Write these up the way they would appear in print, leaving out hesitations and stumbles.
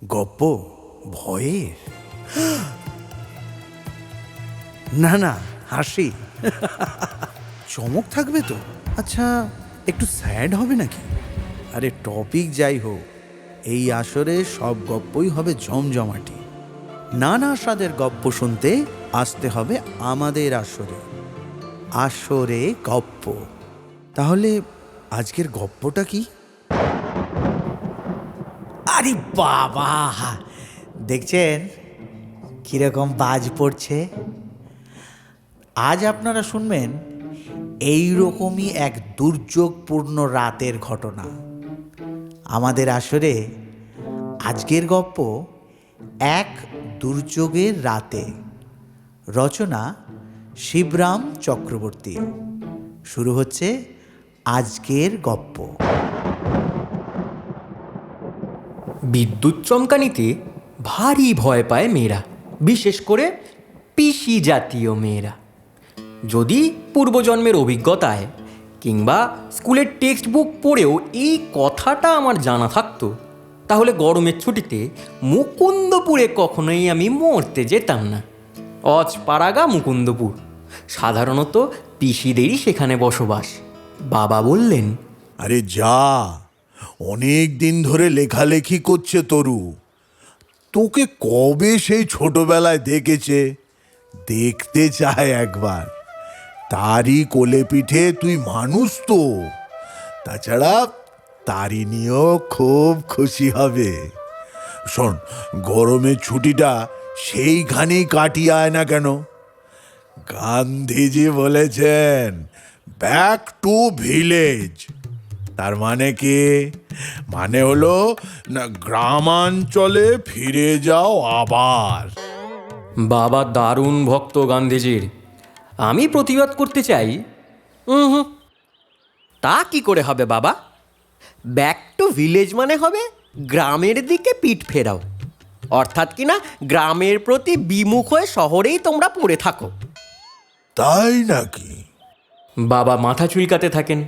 গপ্প ভয়ের? না না, হাসি। চমক থাকবে তো। আচ্ছা, একটু স্যাড হবে নাকি? আরে টপিক যাই হোক, এই আসরে সব গপ্পই হবে জমজমাটি। নানা স্বাদের গপ্প শুনতে আসতে হবে আমাদের আসরে। আসরে গপ্প। তাহলে আজকের গপ্পটা কি? আরে বাবা, দেখছেন কিরকম বাজ পড়ছে? আজ আপনারা শুনবেন এই রকমই এক দুর্যোগপূর্ণ রাতের ঘটনা। আমাদের আসরে আজকের গপ্প এক দুর্যোগের রাতে। রচনা শিবরাম চক্রবর্তী। শুরু হচ্ছে আজকের গপ্প। বিদ্যুৎ চমকানিতে ভারী ভয় পায় মেয়েরা, বিশেষ করে পিসি জাতীয় মেয়েরা। যদি পূর্বজন্মের অভিজ্ঞতায় কিংবা স্কুলের টেক্সট বুক পড়েও এই কথাটা আমার জানা থাকতো, তাহলে গরমের ছুটিতে মুকুন্দপুরে কখনোই আমি মরতে যেতাম না। অজপাড়াগা মুকুন্দপুর, সাধারণত পিসিদেরই সেখানে বসবাস। বাবা বললেন, আরে যা, অনেক দিন ধরে লেখালেখি করছে তরু। তোকে কবে সেই ছোটবেলায় দেখেছে, দেখতে চায় একবার। তারই কোলে পিঠে তুই মানুষ তো। তাছাড়া তারিণীও খুব খুশি হবে। শোন, গরমের ছুটিটা সেইখানেই কাটিয়ে আয় না কেন। গান্ধীজি বলেছেন ব্যাক টু ভিলেজ। তার মানে কি? মানে হলো না, গ্রামাঞ্চলে ফিরে যাও আবার। বাবা দারুণ ভক্ত গান্ধীজির। আমি প্রতিবাদ করতে চাই, তা কি করে হবে বাবা? ব্যাক টু ভিলেজ মানে হবে গ্রামের দিকে পিঠ ফেরাও, অর্থাৎ কিনা গ্রামের প্রতি বিমুখ হয়ে শহরেই তোমরা পড়ে থাকো। তাই নাকি? বাবা মাথা চুলকাতে থাকেন।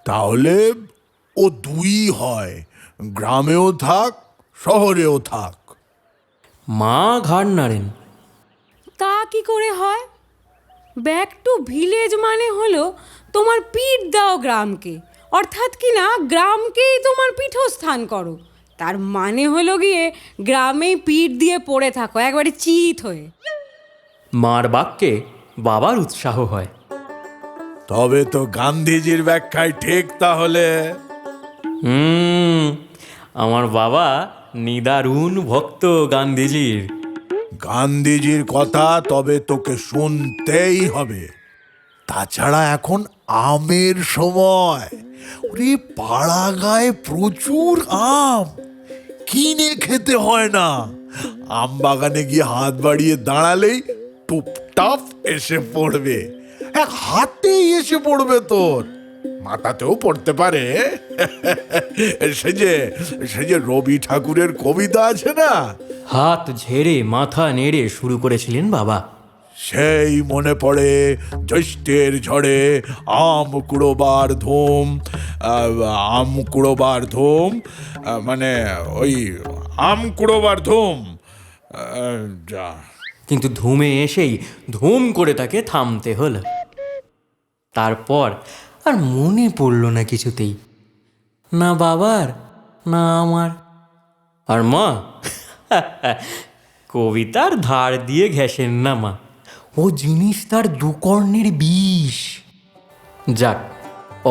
তাহলে ও দুই হয়, গ্রামেও থাক শহরেও থাক। মা ঘাড় নাড়েন। তা কি করে হয়? ব্যাক টু ভিলেজ মানে হলো তোমার পিঠ দাও গ্রামকে, অর্থাৎ কি না গ্রামকেই তোমার পীঠস্থান করো। তার মানে হলো গিয়ে গ্রামেই পিঠ দিয়ে পড়ে থাকো একবারে চিত হয়ে। মার বাক্যে বাবার উৎসাহ হয়। তবে তো গান্ধীজির ব্যাখ্যায় ঠিক তাহলে। আমার বাবা নিদারুণ ভক্ত গান্ধীজির। গান্ধীজির কথা তবে তোকে শুনতেই হবে। তাছাড়া এখন আমের সময়। ওরে, পাড়া গায়ে প্রচুর আম, কিনে খেতে হয় না। আম বাগানে গিয়ে হাত বাড়িয়ে দাঁড়ালেই টুপটাপ এসে পড়বে। এক হাতেই এসে পড়বে তোর, মাথাতেও পড়তে পারে। সে যে রবি ঠাকুরের কবিতা আছে না, হাত ঝেড়ে মাথা নেড়ে শুরু করেছিলেন বাবা। সেই মনে পড়ে। জ্যৈষ্ঠের ঝড়ে আম কুড়োবার ধুম, আম কুড়োবার ধুম, মানে ওই আম কুড়োবার ধুম। যা, কিন্তু ধুমে এসেই ধুম করে তাকে থামতে হলো। তারপর আর মনে পড়ল না কিছুতেই, না বাবার না আমার। আর মা কবিতার ধার দিয়ে ঘেঁষেন না মা, ও জিনিস তার দুকর্ণের বিষ। যাক,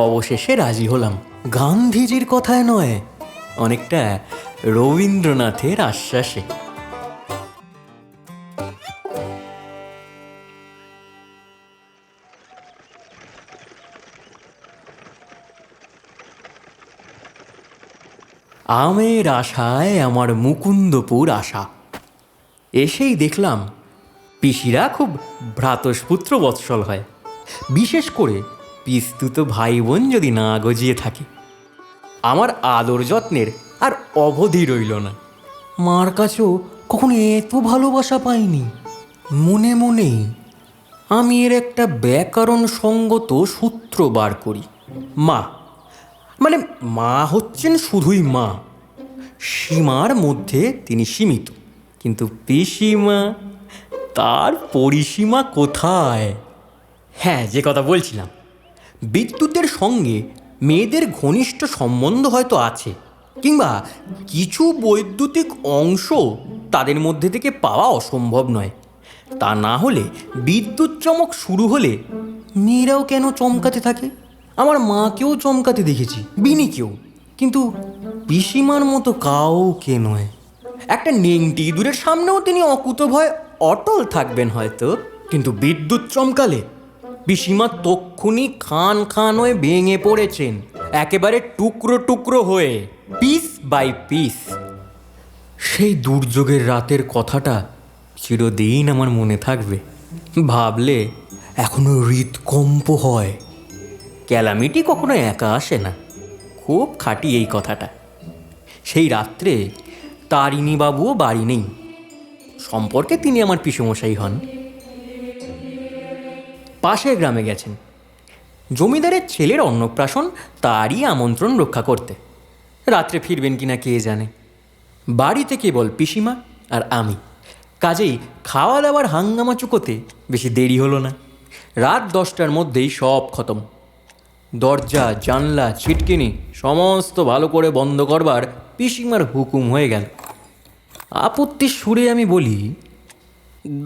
অবশেষে রাজি হলাম, গান্ধীজির কথায় নয়, অনেকটা রবীন্দ্রনাথের আশ্বাসে। আমের আশায় আমার মুকুন্দপুর আসা। এসেই দেখলাম পিসিরা খুব ভ্রাতস্পুত্র বৎসল হয়, বিশেষ করে পিস্তুত ভাই বোন যদি না গজিয়ে থাকে। আমার আদর যত্নের আর অবধি রইল না। মার কাছেও কখনো এত ভালোবাসা পাইনি। মনে মনেই আমি এর একটা ব্যাকরণ সঙ্গত সূত্র বার করি। মা মানে মা হচ্ছেন শুধুই মা, সীমার মধ্যে তিনি সীমিত, কিন্তু পিসিমা, তার পরিসীমা কোথায়? হ্যাঁ, যে কথা বলছিলাম, বিদ্যুতের সঙ্গে মেয়েদের ঘনিষ্ঠ সম্বন্ধ হয়তো আছে, কিংবা কিছু বৈদ্যুতিক অংশ তাদের মধ্যে থেকে পাওয়া অসম্ভব নয়। তা না হলে বিদ্যুৎ চমক শুরু হলে মেয়েরাও কেন চমকাতে থাকে? আমার মাকেও চমকাতে দেখেছি, বিনিকেও, কিন্তু পিসিমার মতো কাউকে নয়। একটা নেংটি ইঁদুরের সামনেও তিনি অকুতভয় অটল থাকবেন হয়তো, কিন্তু বিদ্যুৎ চমকালে পিসিমা তক্ষুনি খান খান হয়ে ভেঙে পড়েছেন, একেবারে টুকরো টুকরো হয়ে, পিস বাই পিস। সেই দুর্যোগের রাতের কথাটা চিরদিন আমার মনে থাকবে। ভাবলে এখনো হৃদকম্প হয়। ক্যালামিটি কখনো একা আসে না, খুব খাঁটি এই কথাটা। সেই রাত্রে তারিণীবাবুও বাড়ি নেই, সম্পর্কে তিনি আমার পিসেমশাই হন। পাশের গ্রামে গেছেন জমিদারের ছেলের অন্নপ্রাশন, তারই আমন্ত্রণ রক্ষা করতে। রাত্রে ফিরবেন কিনা কে জানে। বাড়িতে কেবল পিসিমা আর আমি, কাজেই খাওয়া দাওয়ার হাঙ্গামা চুকোতে বেশি দেরি হলো না। রাত 10টার মধ্যেই সব খতম। দরজা, জানলা, ছিটকিনি সমস্ত ভালো করে বন্ধ করবার পিসিমার হুকুম হয়ে গেল। আপত্তির সুরে আমি বলি,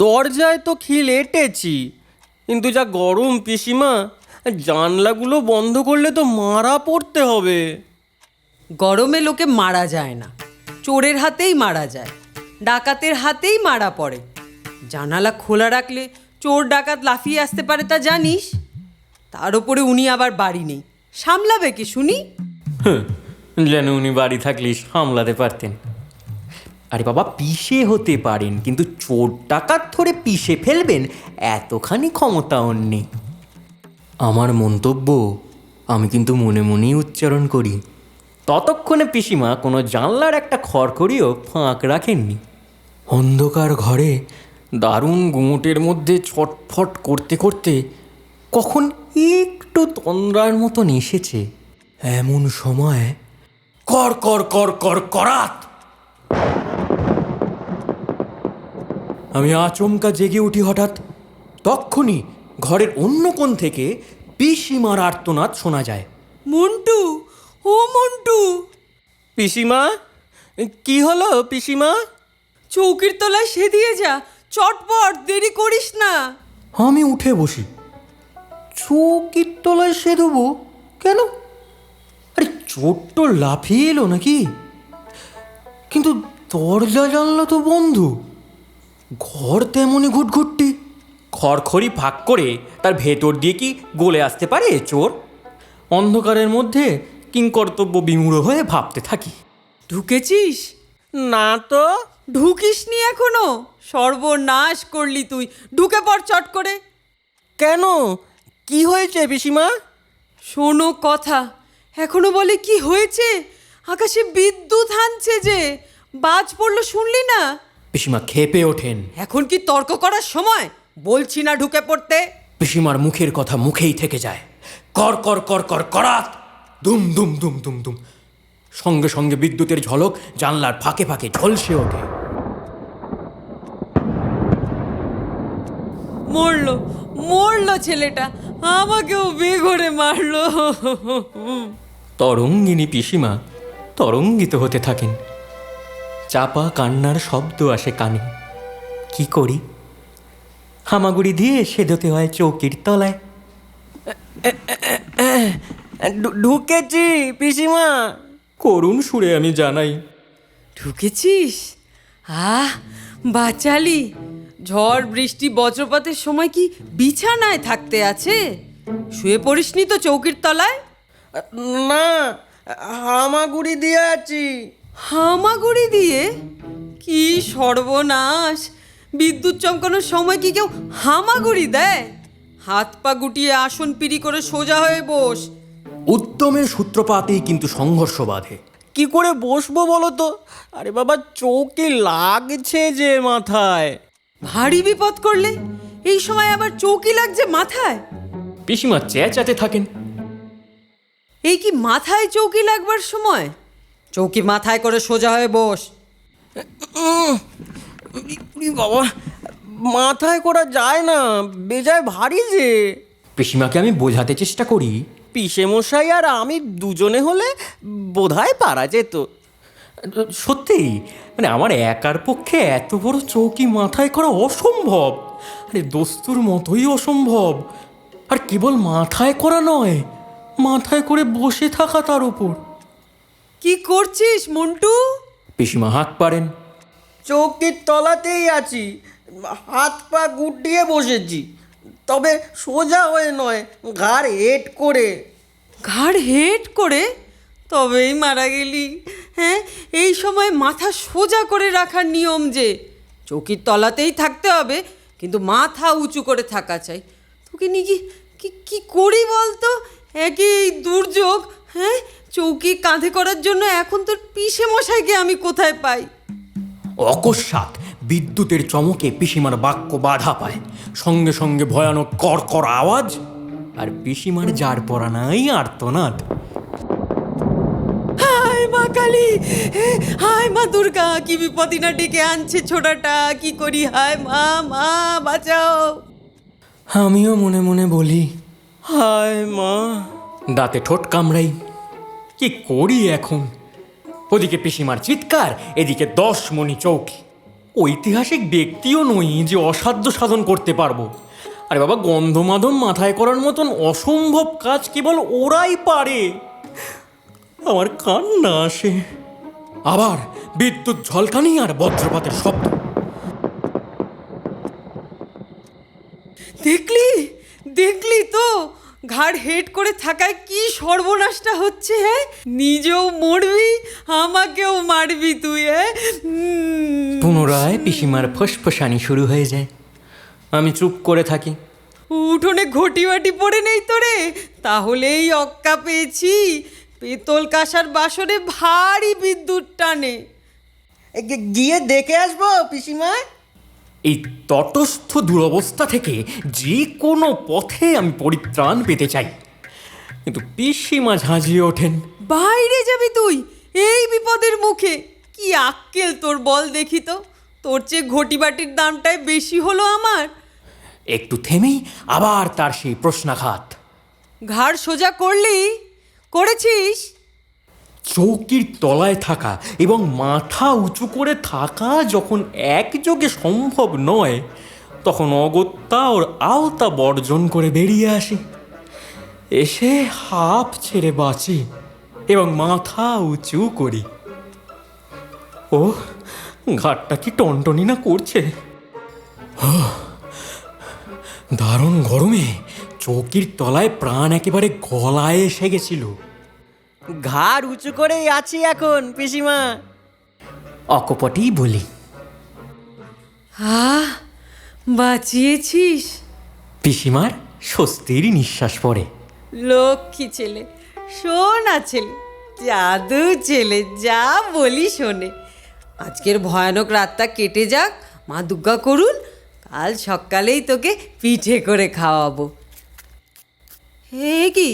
দরজায় তো খিল এঁটেছি, কিন্তু যা গরম পিসিমা, জানলাগুলো বন্ধ করলে তো মারা পড়তে হবে। গরমে লোকে মারা যায় না, চোরের হাতেই মারা যায়, ডাকাতের হাতেই মারা পড়ে। জানালা খোলা রাখলে চোর ডাকাত লাফিয়ে আসতে পারে, তা জানিস? তার ওপরে উনি আবার বাড়ি নেই, সামলাবে কি শুনি? যেন উনি বাড়ি থাকলেই সামলাতে পারতেন। আরে বাবা, পিষে হতে পারেন, কিন্তু চোর ডাকাত ধরে পিষে ফেলবেন এতখানি ক্ষমতা ওর নেই। আমার মন্তব্য আমি কিন্তু মনে মনেই উচ্চারণ করি। ততক্ষণে পিসিমা কোনো জানলার একটা খড়খড়িও ফাঁক রাখেননি। অন্ধকার ঘরে দারুণ গুমোটের মধ্যে ছটফট করতে করতে কখন একটু তন্দ্রার মতন এসেছে, এমন সময় কর কর কর কর করাত আমি আচমকা জেগে উঠি হঠাৎ। তক্ষুনি ঘরের অন্য কোণ থেকে পিসিমার আর্তনাদ শোনা যায়। মন্টু, ও মন্টু! পিসিমা, কি হলো পিসিমা? চৌকির তলায় সেদিয়ে যা, চটপট, দেরি করিস না। আমি উঠে বসি। চৌকির তলায় সে দেবো কেন? আরে চোট্ট লাফিয়ে এলো নাকি? কিন্তু দরজা জানলা তো বন্ধ, ঘর তেমনই ঘুটঘুট্টি। খড়খড়ি ফাঁক করে তার ভেতর দিয়ে কি গলে আসতে পারে চোর? অন্ধকারের মধ্যে কিংকর্তব্য বিমূঢ় হয়ে ভাবতে থাকি। ঢুকেছিস? না তো। ঢুকিসনি এখনো? সর্বনাশ করলি তুই, ঢুকে পড় চট করে। কেন, কি হয়েছে পিসিমা? শোনো কথা, এখনো বলে কি হয়েছে? আকাশে বিদ্যুৎ হানছে যে, বাজ পড়লো, শুনলি না? পিসিমা ক্ষেপে ওঠেন। এখন কি তর্ক করার সময়? বলছি না ঢুকে পড়তে। পিসিমার মুখের কথা মুখেই থেকে যায়। কর কর কর কর করাত, দুম দুম দুম দুম দুম। সঙ্গে সঙ্গে বিদ্যুতের ঝলক জানলার ফাঁকে ফাঁকে ঝলসে ওঠে। মরলো, মরলো ছেলেটা, আমাকেও বেঘরে মারলো। তরঙ্গিনী পিসিমা তরঙ্গিত হতে থাকেন। চাপা কান্নার শব্দ আসে কানে। কি করি? হামাগুড়ি দিয়ে সেদতে হয় চৌকির তলায়। ঢুকেছি পিসিমা, করুণ সুরে আমি জানাই। ঢুকেছিস? আহ, বাঁচালি। ঝড় বৃষ্টি বজ্রপাতের সময় কি বিছানায় থাকতে আছে? শুয়ে পড়িসনি তো চৌকির তলায়? না, হামাগুড়ি দিয়ে আছি। হামাগুড়ি দিয়ে? কি সর্বনাশ! বিদ্যুৎ চমকানোর সময় কি কেউ হামাগুড়ি দেয়? হাত পা গুটিয়ে আসন পিড়ি করে সোজা হয়ে বস। উদ্যমের সূত্রপাতেই কিন্তু সংঘর্ষ বাধে। কি করে বসবো বলো তো? আরে বাবা, চৌকি লাগছে যে মাথায়। ভারী বিপদ করলে এই সময় আবার চৌকি লাগছে মাথায়? পিসিমা চেঁচাতে থাকেন। এই কি মাথায় চৌকি লাগবার সময়? চৌকি মাথায় করে সোজা হয়ে বস। বাবা, মাথায় করা যায় না, বেজায় ভারী যে। পিসিমাকে আমি বোঝাতে চেষ্টা করি, পিসে মশাই আর আমি দুজনে হলে বোধহয় পারা যেত। সত্যি, মানে আমার একার পক্ষে এত বড় চৌকি মাথায় করা অসম্ভব। আরে দস্তুর মতোই অসম্ভব। আর কেবল মাথায় করা নয়, মাথায় করে বসে থাকা তার উপর। কি করছিস মন্টু? পিসিমা হাঁক পারেন। চৌকির তলাতেই আছি, হাত পা গুটিয়ে বসেছি, তবে সোজা হয়ে নয়, ঘাড় হেট করে। ঘাড় হেট করে? তবেই মারা গেলি। হ্যাঁ, এই সময় মাথা সোজা করে রাখার নিয়ম যে। চৌকির তলাতেই থাকতে হবে, কিন্তু মাথা উঁচু করে থাকা চাই। তোকে নিয়ে কি কি করি বলতো? একই দুর্যোগ। হ্যাঁ, চৌকি কাঁধে করার জন্য এখন তোর পিসে মশাইকে আমি কোথায় পাই? অকস্মাৎ বিদ্যুতের চমকে পিসিমার বাক্য বাধা পায়। সঙ্গে সঙ্গে ভয়ানক কড়কড় আওয়াজ, আর পিসিমার যার পড়া নাই আর্তনাদ। হায় মা কালী, হায় মা দুর্গা, কি বিপদই না ডেকে আনছে ছোটাটা। কি করি? হায় মা, মা বাঁচাও। আমিও মনে মনে বলি, হায় মা। দাঁতে ঠোঁট কামড়াই। কি করি এখন? ওদিকে পিসিমার চিৎকার, এদিকে 10 মণি চৌকি। ঐতিহাসিক ব্যক্তিও নই যে অসাধ্য সাধন করতে পারবো। আরে বাবা, গন্ধমাদন মাথায় করার মতন অসম্ভব কাজ কেবল ওরাই পারে। আমার কান্না আসে। আবার বিদ্যুৎ ঝলকানি আর বজ্রপাতের শব্দ। দেখলি দেখলি তো, ঘাড় হেট করে থাকায় কি সর্বনাশটা হচ্ছে। হ্যাঁ, নিজেও মরবি, আমাকেও মারবি তুই। হ্যাঁ, পুনরায় পিসিমার ফসফসানি শুরু হয়ে যায়। আমি চুপ করে থাকি। উঠোনে ঘটি বাটি পড়ে নেই তোরে? তাহলেই অক্কা পেয়েছি। পেতল কাঁসার বাসনে ভারী বিদ্যুৎ টানে। গিয়ে দেখে আসবো পিসিমা। এই তটস্থ দুরবস্থা থেকে যে কোনো পথে আমি পরিত্রাণ পেতে চাই, কিন্তু পিসিমা ঝাঁঝিয়ে ওঠেন। বাইরে যাবি তুই এই বিপদের মুখে? কি আক্কেল তোর, বল দেখি তো। তোর চেয়ে ঘটি বাটির দামটাই বেশি হলো আমার। একটু থেমেই আবার তার সেই প্রশ্নাঘাত। ঘাড় সোজা করলি? করেছিস? চৌকির তলায় থাকা এবং মাথা উঁচু করে থাকা যখন একযোগে সম্ভব নয়, তখন অগত্যা ওর আওতা বর্জন করে বেরিয়ে আসি। এসে হাঁপ ছেড়ে বাঁচি এবং মাথা উঁচু করি। ও, ঘাটটা কি টনটনি না করছে। দারুণ গরমে চৌকির তলায় প্রাণ একেবারে গলায় এসে গেছিল। ঘাড় উঁচু করেই আছি এখন পিসিমা, অকপটেই বলি। বাঁচিয়েছিস। পিসিমার স্বস্তির নিঃশ্বাস পড়ে। লক্ষ্মী ছেলে, সোনা ছেলে, জাদু ছেলে, যা বলি শোনে। আজকের ভয়ানক রাতটা কেটে যাক, মা দুর্গা করুন, কাল সকালেই তোকে পিঠে করে খাওয়াবো। হে কি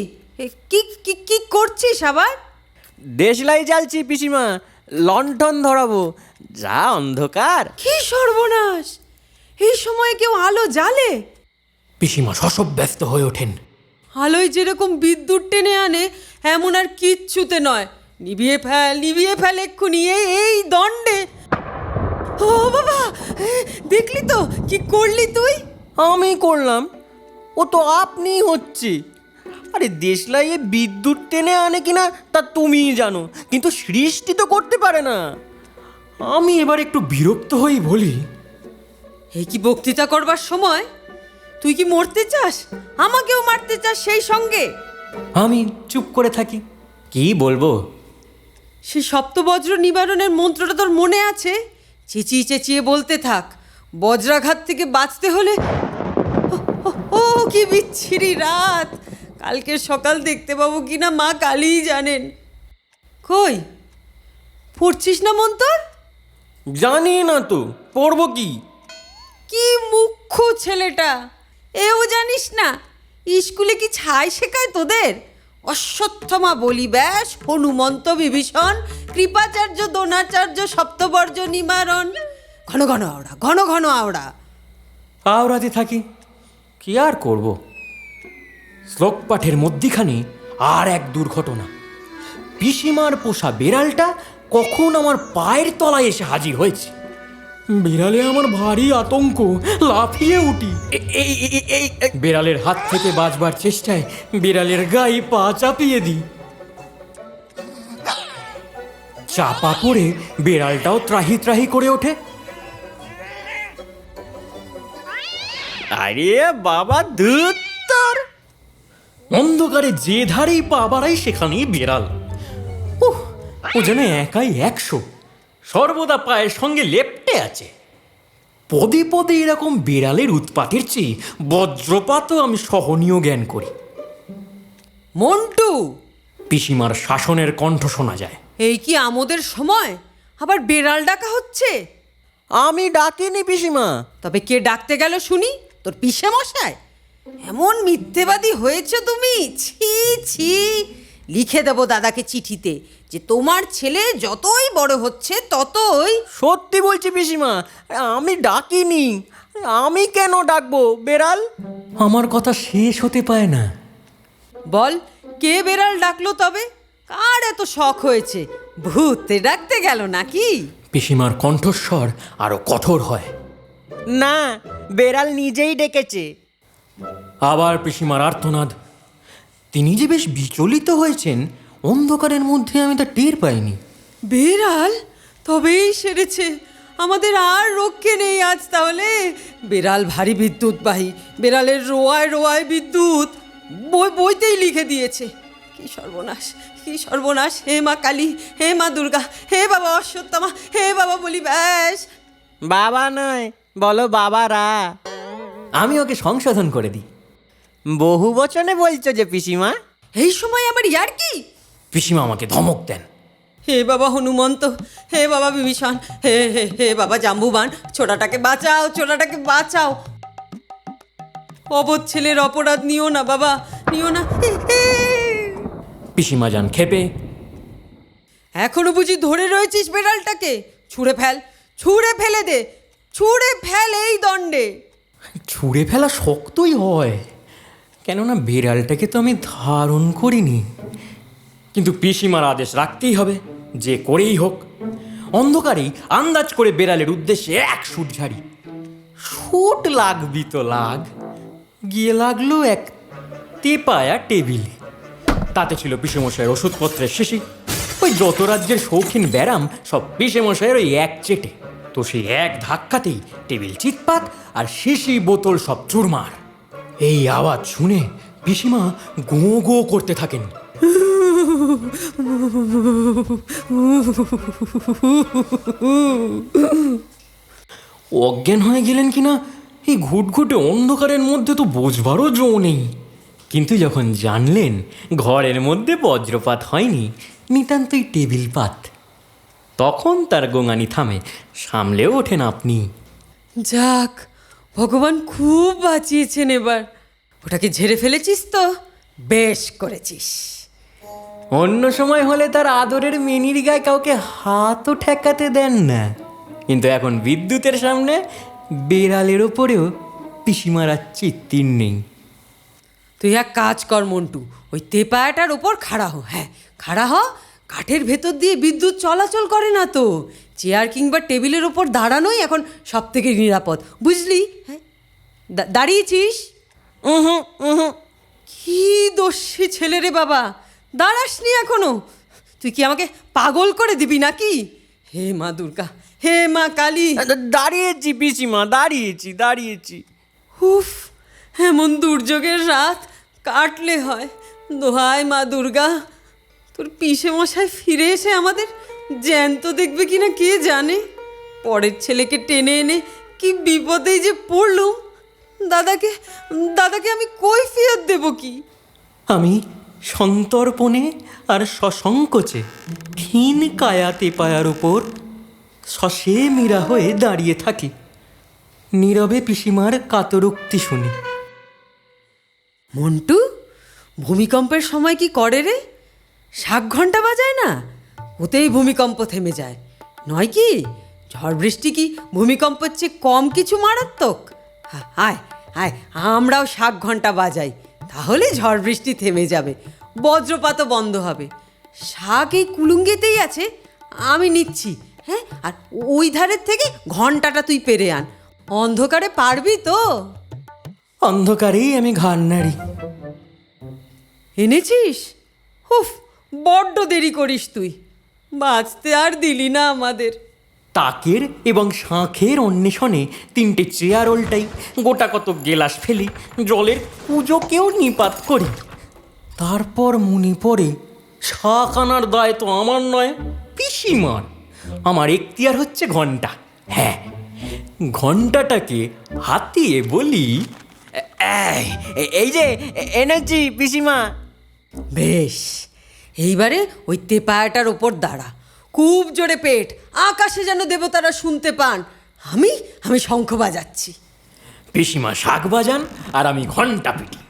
কি কি কি করছিস আবার? দেশলাই জ্বালছি পিসিমা, লণ্ঠন ধরাবো, যা অন্ধকার। কি সর্বনাশ! এই সময় কেউ আলো জ্বালে? পিসিমা শশব্যস্ত হয়ে ওঠেন। আলোয় যেরকম বিদ্যুৎ টেনে আনে, এমন আর কিচ্ছুতে নয়। নিভিয়ে ফেল এক্ষুনি, এই দণ্ডে। ও বাবা, দেখলি তো কি করলি তুই? আমি করলাম? ও তো আপনি হচ্ছে। আরে দেশলাইয়ে বিদ্যুৎ টেনে আনে কিনা তা তুমিই জানো, কিন্তু সৃষ্টি তো করতে পারে না। আমি এবার একটু বিরক্ত হই, বলি, এই কি বক্তৃতা করবার সময়? তুই কি মরতে চাস? আমাকেও মারতে চাস সেই সঙ্গে? আমি চুপ করে থাকি। কি বলবো? সে সপ্তবজ্র নিবারণের মন্ত্রটা তোর মনে আছে? চেঁচিয়ে চেঁচিয়ে বলতে থাক। বজ্রাঘাত থেকে বাঁচতে হলে ও কি বিচ্ছিরি রাত! কালকে সকাল দেখতে পাবো কিনা মা কালীই জানেন। কই পড়ছিস না মন্তর? জানি না তো, পড়বো কি? কি মুখ্য ছেলেটা! এও জানিস না? স্কুলে কি ছাই শেখায় তোদের? অশ্বত্থমা বলি ব্যাস, হনুমন্ত বিভীষণ, কৃপাচার্য দ্রোণাচার্য, সপ্তবর্জ্য নিবারণ। ঘন ঘন আওড়া, ঘন ঘন আওড়া। আওড়াতে থাকি, কি আর করব। শ্লোক পাঠের মধ্যিখানে আর এক দুর্ঘটনা। পিসিমার পোষা বেড়ালটা কখন আমার পায়ের তলায় এসে হাজির হয়েছে। বিড়ালে আমার ভারী আতঙ্ক, লাফিয়ে উঠি। বিড়ালের হাত থেকে বাঁচবার চেষ্টায় বিড়ালের গায়ে পা চাপিয়ে দিই। চাপা পড়ে বিড়ালটাও ত্রাহি ত্রাহি করে ওঠে। আরে বাবা ধুত তোর! অন্ধকারে যে ধারেই পা বাড়াই সেখানেই বিড়াল। উহ, ও যেন একাই 100, সর্বদা পায়ের সঙ্গে লেপ্টে আছে। পদে পদে এরকম বিড়ালের উৎপাতের চেয়ে বজ্রপাতও আমি সহনীয় জ্ঞান করি। মন্টু, পিসিমার শাসনের কণ্ঠ শোনা যায়। এই কি আমোদের সময় আবার বেড়াল ডাকা হচ্ছে? আমি ডাকিনি পিসিমা। তবে কে ডাকতে গেল শুনি? তোর পিসে মশাই? এমন মিথ্যেবাদী হয়েছে তুমি, ছি ছি। লিখে দেবো দাদাকে চিঠিতে যে তোমার ছেলে যতই বড় হচ্ছে ততই। সত্যি বলছি পিসিমা, আমি ডাকিনি। আমি কেন ডাকবো বেড়াল? আমার কথা শেষ হতে পায় না। বল, কে বেড়াল ডাকলো তবে? কার এত শখ হয়েছে? ভূতে ডাকতে গেল নাকি? পিসিমার কণ্ঠস্বর আরো কঠোর হয়। না, বেড়াল নিজেই ডেকেছে। আবার পিসিমার আর্তনাদ। তিনি যে বেশ বিচলিত হয়েছেন, অন্ধকারের মধ্যে আমি তা টের পাইনি। বেড়াল? তবেই সেরেছে, আমাদের আর রক্ষে নেই আজ তাহলে। বেড়াল ভারী বিদ্যুৎবাহী, বেড়ালের রোয়ায় রোয়ায় বিদ্যুৎ বইতেই লিখে দিয়েছে। কি সর্বনাশ, কি সর্বনাশ! হে মা কালী, হে মা দুর্গা, হে বাবা অশ্বত্থমা, হে বাবা বলি ব্যাস। বাবা নয়, বলো বাবারা। আমি ওকে সংশোধন করে দিই। বহু বচনে বলছো যে পিসিমা। এই সময় আমার ইয়ার কি? পিসিমা আমাকে ধমক দেন। হে বাবা হনুমন্ত, হে বাবা বিভীষণ, হে হে হে বাবা জাম্বুবান, ছোটাটাকে বাঁচাও, ছোটাটাকে বাঁচাও। অবধ ছেলের অপরাধ নিও না বাবা, নিও না। পিসিমা যান খেপে। এখনো বুঝি ধরে রয়েছিস বেড়ালটাকে? ছুঁড়ে ফেল, ছুঁড়ে ফেলে দে, ছুঁড়ে ফেল এই দণ্ডে। ছুঁড়ে ফেলা শক্তই হয়, কেননা বিড়ালটাকে তো আমি ধারণ করিনি। কিন্তু পিসিমার আদেশ রাখতেই হবে, যে করেই হোক। অন্ধকারেই আন্দাজ করে বেড়ালের উদ্দেশ্যে এক শুট ঝাড়ি। শুট লাগবি তো লাগ। গিয়ে লাগলো এক তেপায়া টেবিলে। তাতে ছিল পিসেমশাইয়ের ওষুধপত্রের শিশি। ওই যত রাজ্যের শৌখিন ব্যারাম সব পিসেমশাইয়ের ওই এক চেটে। তো সেই এক ধাক্কাতেই টেবিল চিৎপাত আর শিশি বোতল সব চুরমার। এই আওয়াজ শুনে পিসিমা গো গো করতে থাকেন। অজ্ঞান হয়ে গেলেন কিনা এই ঘুটঘুটে অন্ধকারের মধ্যে তো বোঝবারও জো নেই। কিন্তু যখন জানলেন ঘরের মধ্যে বজ্রপাত হয়নি, নিতান্তই টেবিল পাত, তখন তার গোঙানি থামে, সামলেও ওঠেন আপনি। যাক, ভগবান খুব বাঁচিয়েছেন এবার। ওটাকে ঝেড়ে ফেলেছিস তো? বেশ করেছিস। অন্য সময় হলে তার আদরের মেনির গায়ে কাউকে হাতও ঠেকাতে দেন না, কিন্তু এখন বিদ্যুতের সামনে বেড়ালের ওপরেও পিসিমার আর চিত্তির নেই। তুই এক কাজ কর মন্টু, ওই তেপায়াটার ওপর খাড়া হ। হ্যাঁ, খাড়া হ। কাঠের ভেতর দিয়ে বিদ্যুৎ চলাচল করে না তো। চেয়ার কিংবা টেবিলের ওপর দাঁড়ানোই এখন সব থেকে নিরাপদ, বুঝলি? হ্যাঁ, দাঁড়িয়েছিস? কি দোষী ছেলে রে বাবা, দাঁড়াসনি এখনো? তুই কি আমাকে পাগল করে দিবি নাকি? হে মা দুর্গা, হে মা কালী। দাঁড়িয়েছি পিসিমা, দাঁড়িয়েছি। উফ, এমন দুর্যোগের রাত কাটলে হয়। দোহায় মা দুর্গা, তোর পিসে মশাই ফিরে এসে আমাদের জ্যান্ত দেখবে কিনা কে জানে। পরের ছেলেকে টেনে এনে কি বিপদেই যে পড়লুম। দাদাকে আমি কৈফিয়ত দেব কি? আমি সন্তর্পণে আর সসংকোচে ক্ষীণ কায়া তেপায়ার উপর শশে মীরা হয়ে দাঁড়িয়ে থাকি, নীরবে পিসিমার কাতরোক্তি শুনি। মন্টু, ভূমিকম্পের সময় কি করে রে? শাক ঘন্টা বাজায় না, ওতেই ভূমিকম্প থেমে যায়। নয় কি ঝড় বৃষ্টি কি ভূমিকম্পের চেয়ে কম কিছু মারাত্মক? আয় আয়, আমরাও শাক ঘন্টা বাজাই, তাহলে ঝড় বৃষ্টি থেমে যাবে, বজ্রপাতও বন্ধ হবে। শাক এই কুলুঙ্গিতেই আছে, আমি নিচ্ছি। হ্যাঁ, আর ওই ধারের থেকে ঘন্টাটা তুই পেরে আন। অন্ধকারে পারবি তো? অন্ধকারেই আমি ঘাড় নাড়ি। এনেছিস? হুফ, বড্ড দেরি করিস তুই, বাঁচতে আর দিলি না আমাদের। তাকের এবং শাঁখের অন্বেষণে 3টে চেয়ার ওল্টাই, গোটা কত গেলাস ফেলি, জলের পুজোকেও নিপাত করি। তারপর মনে পড়ে শাঁখ আনার দায় তো আমার নয়, পিসিমার। আমার এখতিয়ার হচ্ছে ঘন্টা। হ্যাঁ, ঘন্টাটাকে হাতিয়ে বলি, এই যে এনেছি পিসিমা। বেশ, এইবারে ওই তেপায়াটার ওপর দাঁড়া, খুব জোরে পেট, আকাশে যেন দেবতারা শুনতে পান। আমি শঙ্খ বাজাচ্ছি। পিসিমা শাঁখ বাজান আর আমি ঘন্টা পিটি।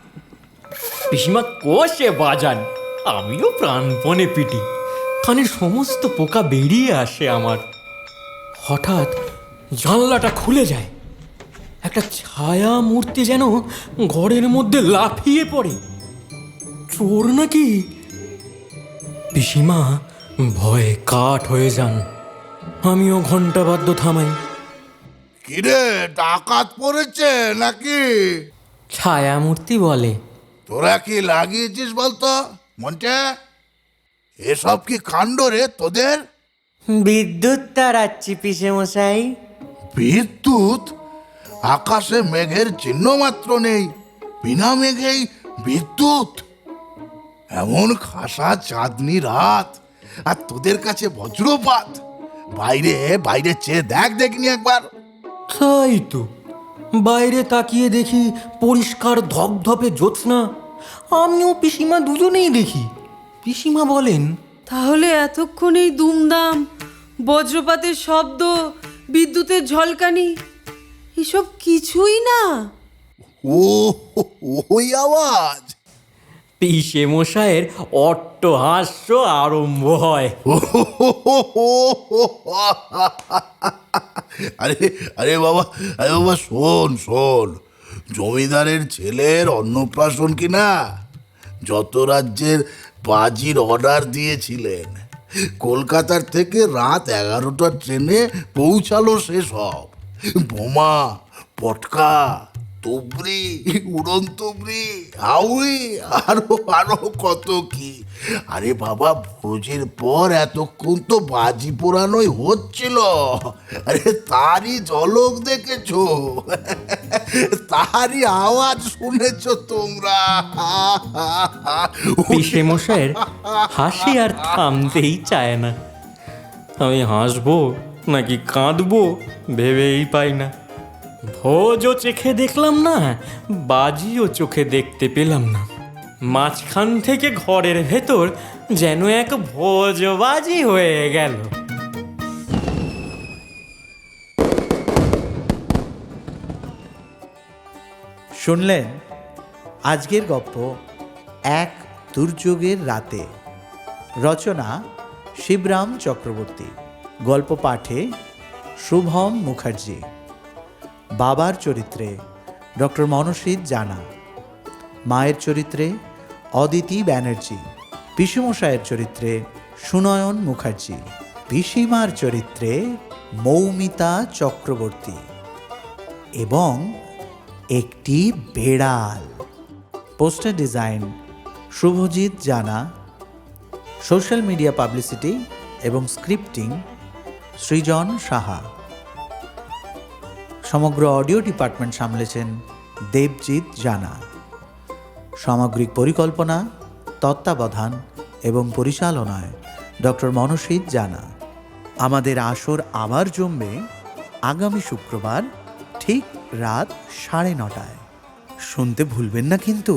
পিসিমা কষে বাজান, আমিও প্রাণপণে পিটি। কানের সমস্ত পোকা বেরিয়ে আসে আমার। হঠাৎ জানলাটা খুলে যায়, একটা ছায়া মূর্তি যেন ঘরের মধ্যে লাফিয়ে পড়ে। চোর নাকি? পিসিমা ভয়ে কাঠ হয়ে যান। আমিও ঘন্টা বাদ্য থামাই। কিরে, ডাকাত পড়েছে নাকি? ছায়া মূর্তি বলে, তোরা কি লাগিয়েছিস বলতো মনটা? এসব কি কাণ্ড রে তোদের? বিদ্যুৎ তারাচ্ছি পিসে মশাই। বিদ্যুৎ? আকাশে মেঘের চিহ্ন মাত্র নেই, বিনা মেঘেই বিদ্যুৎ? এমন খাসা চাঁদনি রাত, আর তোদের কাছে বজ্রপাত! বাইরে বাইরে চেয়ে দেখিনি একবার? তাই তো, বাইরে তাকিয়ে দেখি পরিষ্কার ধপধপে জ্যোৎস্না। আমিও পিসিমা দুজনেই দেখি। পিসিমা বলেন, তাহলে এতক্ষণ এই দুমদাম, বজ্রপাতের শব্দ, বিদ্যুতের ঝলকানি, এসব কিছুই না? ও, ওই আওয়াজ! পিসে মশাইয়ের অট্টহাস্য আরম্ভ হয়। আরে আরে বাবা, আরে বাবা, শোন শোন, জমিদারের ছেলের অন্নপ্রাশন কিনা? যত রাজ্যের বাজির অর্ডার দিয়েছিলেন, কলকাতার থেকে রাত 11টার ট্রেনে পৌঁছালো সেসব। বোমা, পটকা, তুবড়ি, উড়ন তুবড়ি, হাউড়ি, আরো আরো কত কি! আরে বাবা, ভোজের পর এতক্ষণ তো বাজি পোড়ানোই হচ্ছিল। আরে তারই ঝলক দেখেছো, তারই আওয়াজ শুনেছো তোমরা। পিসে মশাইয়ের হাসি আর থামতেই চায় না। আমি হাসবো নাকি কাঁদবো ভেবেই পাই না। ভোজও চোখে দেখলাম না, বাজিও চোখে দেখতে পেলাম না। মাঝখান থেকে ঘরের ভেতর যেন এক ভোজবাজি হয়ে গেল। শুনলেন আজকের গল্প এক দুর্যোগের রাতে। রচনা শিবরাম চক্রবর্তী। গল্প পাঠে শুভম মুখার্জি। বাবার চরিত্রে ডক্টর মনসিদ জানা, মায়ের চরিত্রে অদিতি ব্যানার্জি, পিসিমশায়ের চরিত্রে সুনয়ন মুখার্জি, পিসিমার চরিত্রে মৌমিতা চক্রবর্তী এবং একটি বেড়াল। পোস্টার ডিজাইন শুভজিৎ জানা, সোশ্যাল মিডিয়া পাবলিসিটি এবং স্ক্রিপ্টিং সৃজন সাহা। সমগ্র অডিও ডিপার্টমেন্ট সামলেছেন দেবজিৎ জানা। সামগ্রিক পরিকল্পনা, তত্ত্বাবধান এবং পরিচালনায় ডক্টর মনসিদ জানা। আমাদের আসর আবার জমবে আগামী শুক্রবার ঠিক রাত 9:30। শুনতে ভুলবেন না কিন্তু।